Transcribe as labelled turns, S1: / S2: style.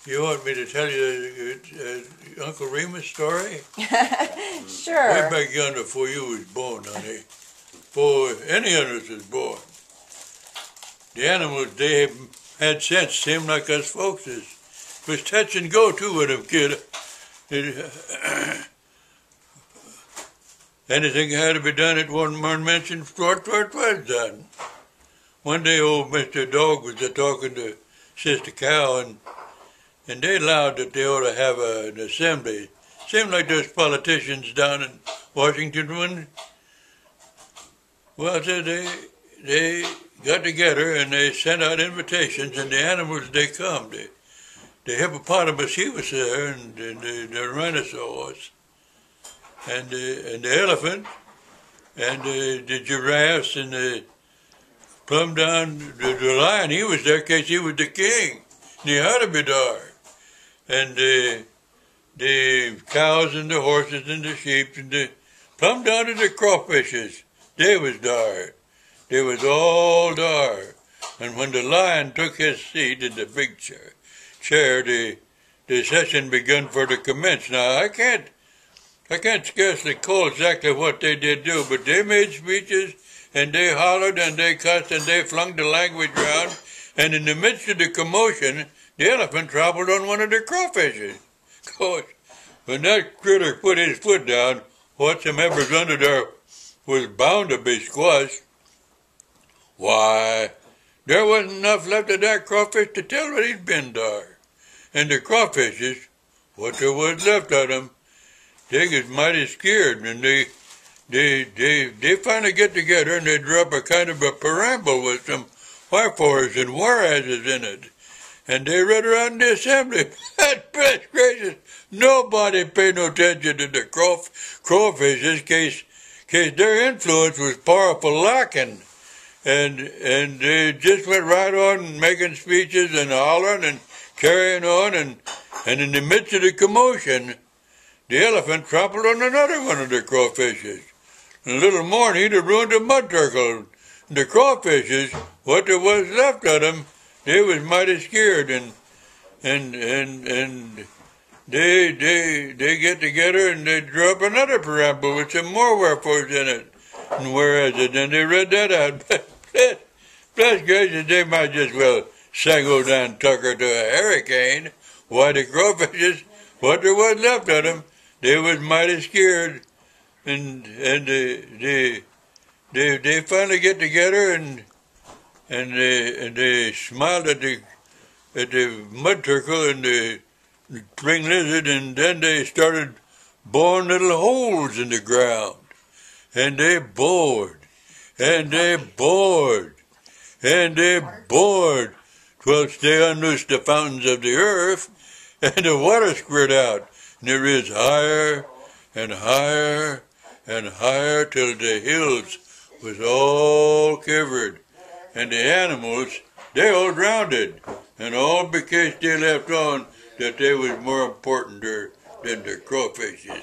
S1: You want me to tell you Uncle Remus story?
S2: Sure.
S1: Way back yonder before you was born, honey. Before any of us was born. The animals, they had sense, same like us folks is. It was touch and go too with them, kid. Anything had to be done at one mention, what was done. One day old Mr. Dog was talking to Sister Cow, and they allowed that they ought to have an assembly. Seemed like those politicians down in Washington. Well, they got together and they sent out invitations, and the animals, they come. The hippopotamus, he was there, and the rhinoceros, and the elephant, and the giraffes, and the plumb down the lion. He was there because he was the king, and he had to be there. And the cows and the horses and the sheep and the plumb down to the crawfishes, they was there. They was all there. And when the lion took his seat in the big chair, the session begun for to commence. Now I can't scarcely call exactly what they did do, but they made speeches and they hollered and they cussed and they flung the language around. And in the midst of the commotion, the elephant trampled on one of the crawfishes. Of course, when that critter put his foot down, whatsoever's under there was bound to be squashed. Why, there wasn't enough left of that crawfish to tell what he'd been there. And the crawfishes, what there was left of them, they was mighty scared, and they finally get together and they drop a kind of a preamble with some wherefores and whereases in it. And they read around the assembly. Best gracious, nobody paid no attention to the crawfishes, case their influence was powerful lacking. And they just went right on making speeches and hollering and carrying on, and in the midst of the commotion, the elephant trampled on another one of the crawfishes. And a little more and he'd have ruined the mud turtle. The crawfishes, what there was left of them, they was mighty scared, and they get together and they drop another preamble with some more wherefores in it, and whereas then they read that out. Bless gracious, they might just well sangle down Tucker to a hurricane. Why, the crawfishes, what there was left of them, they was mighty scared, and they finally get together and they smiled at the mud turtle and the spring lizard, and then they started boring little holes in the ground, and they bored, and they bored, and they bored, whilst they unloosed the fountains of the earth, and the water squirt out, and it rose higher and higher and higher till the hills was all covered, and the animals, they all drowned, and all because they left on that they was more important than the crawfishes.